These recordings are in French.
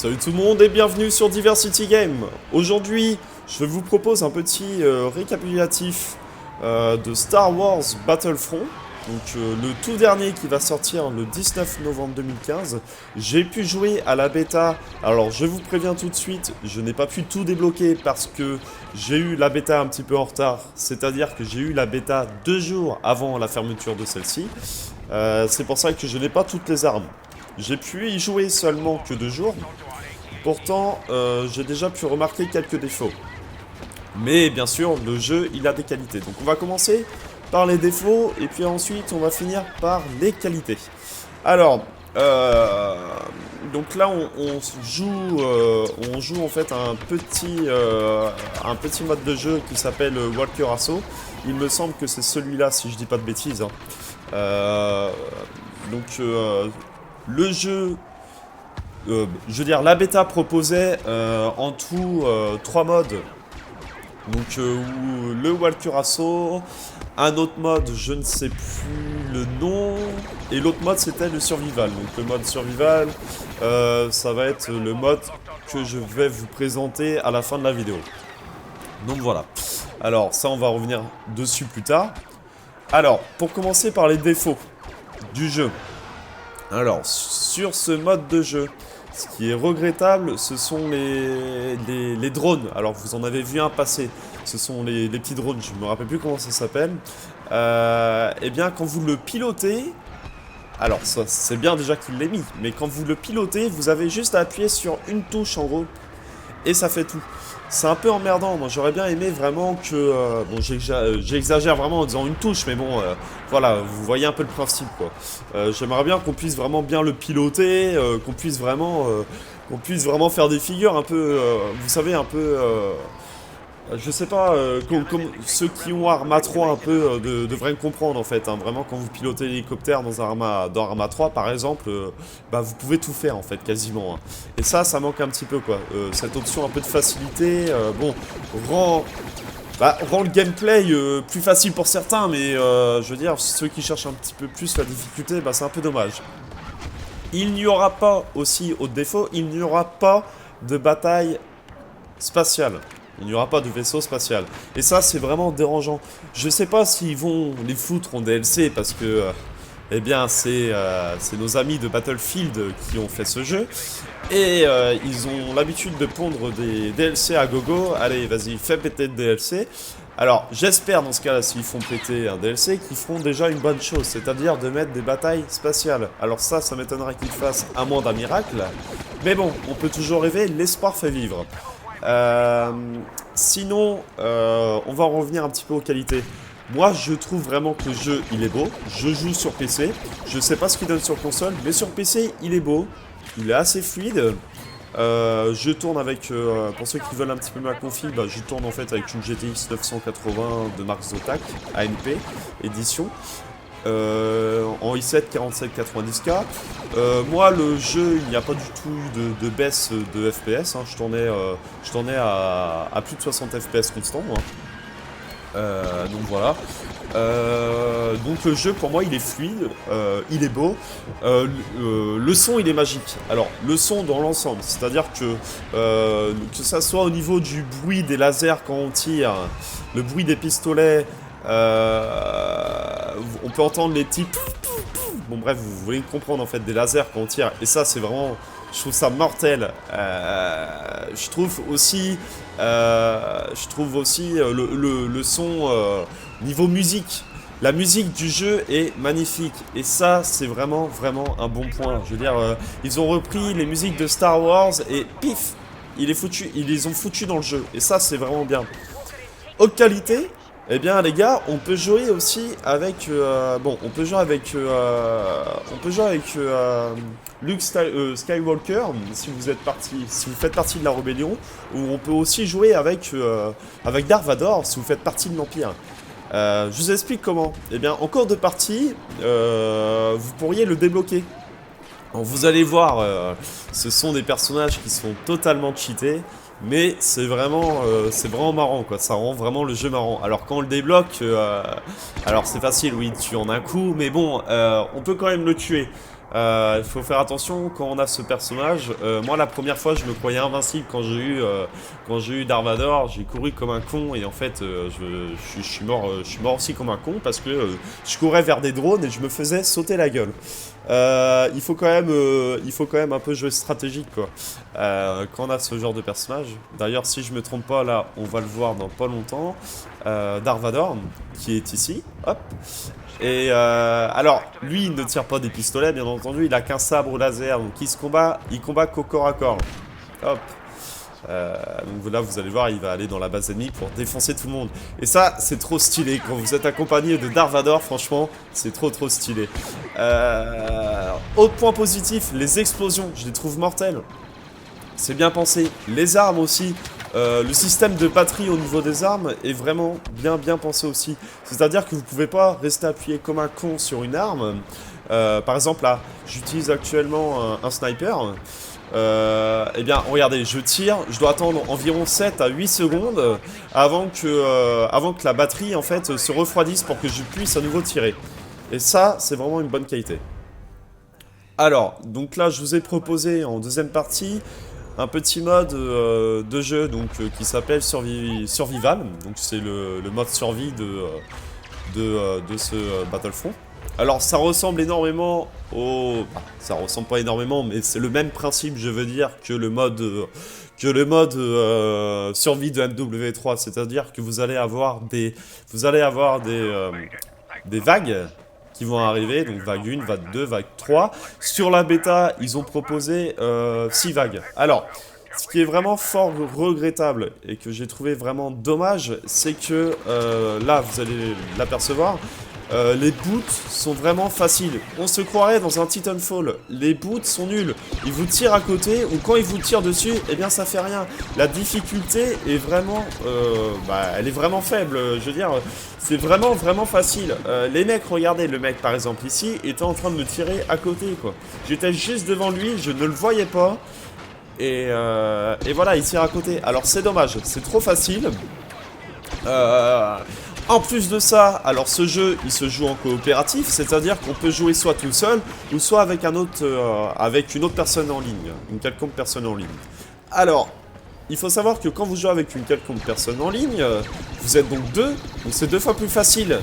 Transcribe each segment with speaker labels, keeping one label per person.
Speaker 1: Salut tout le monde et bienvenue sur Diversity Game. Aujourd'hui, je vous propose un petit récapitulatif de Star Wars Battlefront. Donc le tout dernier qui va sortir le 19 novembre 2015. J'ai pu jouer à la bêta. Alors je vous préviens tout de suite, je n'ai pas pu tout débloquer parce que j'ai eu la bêta un petit peu en retard. C'est-à-dire que j'ai eu la bêta 2 jours avant la fermeture de celle-ci. C'est pour ça que je n'ai pas toutes les armes. J'ai pu y jouer seulement que 2 jours. Pourtant, j'ai déjà pu remarquer quelques défauts. Mais bien sûr, le jeu, il a des qualités. Donc on va commencer par les défauts, et puis ensuite, on va finir par les qualités. Alors, donc là, on joue en fait un petit mode de jeu qui s'appelle Walker Assault. Il me semble que c'est celui-là, si je dis pas de bêtises. Hein. Le jeu... je veux dire, la bêta proposait en tout 3 modes. Donc, le Walker Assault, un autre mode, je ne sais plus le nom, et l'autre mode c'était le Survival. Donc, le mode Survival, ça va être le mode que je vais vous présenter à la fin de la vidéo. Donc voilà. Alors, ça, on va revenir dessus plus tard. Alors, pour commencer par les défauts du jeu. Alors, sur ce mode de jeu, ce qui est regrettable, ce sont les drones. Alors, vous en avez vu un passer. Ce sont les petits drones, je ne me rappelle plus comment ça s'appelle. Eh bien, quand vous le pilotez... Alors, ça, c'est bien déjà qu'il l'ait mis. Mais quand vous le pilotez, vous avez juste à appuyer sur une touche, en gros. Et ça fait tout. C'est un peu emmerdant. Moi, j'aurais bien aimé vraiment que... bon, j'exagère vraiment en disant une touche, mais bon... voilà, vous voyez un peu le principe, quoi. J'aimerais bien qu'on puisse vraiment bien le piloter, qu'on puisse vraiment faire des figures un peu... vous savez, un peu... je sais pas, comme ceux qui ont Arma 3 un peu devraient me comprendre en fait. Hein. Vraiment, quand vous pilotez l'hélicoptère dans Arma 3 par exemple, bah, vous pouvez tout faire en fait, quasiment. Hein. Et ça manque un petit peu quoi. Cette option un peu de facilité, bon, rend le gameplay plus facile pour certains, mais je veux dire, ceux qui cherchent un petit peu plus la difficulté, bah, c'est un peu dommage. Il n'y aura pas aussi, au défaut, il n'y aura pas de bataille spatiale. Il n'y aura pas de vaisseau spatial. Et ça, c'est vraiment dérangeant. Je sais pas s'ils vont les foutre en DLC parce que, eh bien, c'est nos amis de Battlefield qui ont fait ce jeu. Et ils ont l'habitude de pondre des DLC à gogo. Allez, vas-y, fais péter de DLC. Alors, j'espère dans ce cas-là, s'ils font péter un DLC, qu'ils feront déjà une bonne chose, c'est-à-dire de mettre des batailles spatiales. Alors ça m'étonnerait qu'ils fassent à moins d'un miracle. Mais bon, on peut toujours rêver, l'espoir fait vivre. Sinon, on va en revenir un petit peu aux qualités. Moi, je trouve vraiment que le jeu, il est beau. Je joue sur PC. Je sais pas ce qu'il donne sur console, mais sur PC, il est beau. Il est assez fluide. Je tourne avec, pour ceux qui veulent un petit peu ma config, bah, je tourne en fait avec une GTX 980 de marque Zotac, AMP, édition. En i7 4790K. Moi, le jeu, il n'y a pas du tout de baisse de FPS. Hein. Je tournais à plus de 60 FPS constant. Hein. Donc voilà. Donc le jeu, pour moi, il est fluide, il est beau. Le son, il est magique. Alors, le son dans l'ensemble, c'est-à-dire que ça soit au niveau du bruit des lasers quand on tire, le bruit des pistolets. On peut entendre les petits... Bon bref, vous voulez comprendre en fait, des lasers quand on tire. Et ça, c'est vraiment... Je trouve ça mortel. Je trouve aussi le son niveau musique. La musique du jeu est magnifique. Et ça, c'est vraiment un bon point. Je veux dire, ils ont repris les musiques de Star Wars et pif, ils les ont foutus dans le jeu. Et ça, c'est vraiment bien. Haute qualité. Eh bien les gars, on peut jouer aussi avec Luke Skywalker si vous faites partie de la rébellion, ou on peut aussi jouer avec Darth Vader si vous faites partie de l'Empire. Je vous explique comment. Eh bien, en cours de partie, vous pourriez le débloquer. Alors, vous allez voir, ce sont des personnages qui sont totalement cheatés. Mais c'est vraiment marrant quoi, ça rend vraiment le jeu marrant. Alors quand on le débloque, alors c'est facile, oui, tu en un coup, mais bon, on peut quand même le tuer. Il faut faire attention quand on a ce personnage. Moi, la première fois, je me croyais invincible quand j'ai eu Dark Vador. J'ai couru comme un con et en fait, je suis mort, je suis mort aussi comme un con parce que je courais vers des drones et je me faisais sauter la gueule. Il faut quand même un peu jouer stratégique quoi. Quand on a ce genre de personnage. D'ailleurs, si je me trompe pas, là, on va le voir dans pas longtemps. Dark Vador, qui est ici. Hop. Et alors, lui, il ne tire pas des pistolets, bien entendu, il a qu'un sabre laser, donc il combat qu'au corps à corps. Hop. Donc là, vous allez voir, il va aller dans la base ennemie pour défoncer tout le monde. Et ça, c'est trop stylé. Quand vous êtes accompagné de Dark Vador, franchement, c'est trop stylé. Autre point positif, les explosions, je les trouve mortelles. C'est bien pensé. Les armes aussi. Le système de batterie au niveau des armes est vraiment bien pensé aussi. C'est-à-dire que vous pouvez pas rester appuyé comme un con sur une arme. Par exemple là, j'utilise actuellement un sniper. Eh bien, regardez, je tire, je dois attendre environ 7 à 8 secondes avant que la batterie en fait se refroidisse pour que je puisse à nouveau tirer. Et ça, c'est vraiment une bonne qualité. Alors, donc là, je vous ai proposé en deuxième partie un petit mode de jeu donc, qui s'appelle Survival. Donc c'est le mode survie de ce Battlefront. Alors ça ressemble énormément au... ça ressemble pas énormément, mais c'est le même principe, je veux dire, que le mode survie de MW3. C'est-à-dire que vous allez avoir des vagues qui vont arriver, donc vague 1, vague 2, vague 3. Sur la bêta, ils ont proposé 6 vagues. Alors, ce qui est vraiment fort regrettable et que j'ai trouvé vraiment dommage, c'est que là, vous allez l'apercevoir, les boots sont vraiment faciles. On se croirait dans un Titanfall. Les boots sont nuls. Ils vous tirent à côté ou quand ils vous tirent dessus, eh bien ça fait rien. La difficulté est vraiment, elle est vraiment faible. Je veux dire, c'est vraiment facile. Les mecs, regardez, le mec par exemple ici était en train de me tirer à côté quoi. J'étais juste devant lui, je ne le voyais pas. Et voilà, il tire à côté. Alors c'est dommage, c'est trop facile. En plus de ça, alors ce jeu, il se joue en coopératif, c'est-à-dire qu'on peut jouer soit tout seul, ou soit avec avec une autre personne en ligne, une quelconque personne en ligne. Alors, il faut savoir que quand vous jouez avec une quelconque personne en ligne, vous êtes donc deux, donc c'est 2 fois plus facile.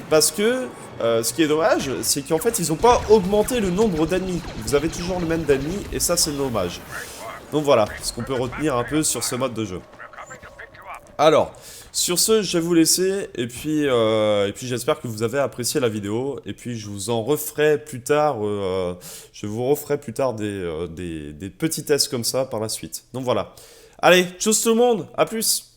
Speaker 1: Parce que, ce qui est dommage, c'est qu'en fait, ils n'ont pas augmenté le nombre d'ennemis. Vous avez toujours le même d'ennemis, et ça, c'est dommage. Donc voilà, ce qu'on peut retenir un peu sur ce mode de jeu. Alors, sur ce, je vais vous laisser, et puis j'espère que vous avez apprécié la vidéo, et puis je vous en referai plus tard, je vous referai plus tard des petits tests comme ça par la suite. Donc voilà. Allez, tchuss tout le monde, à plus!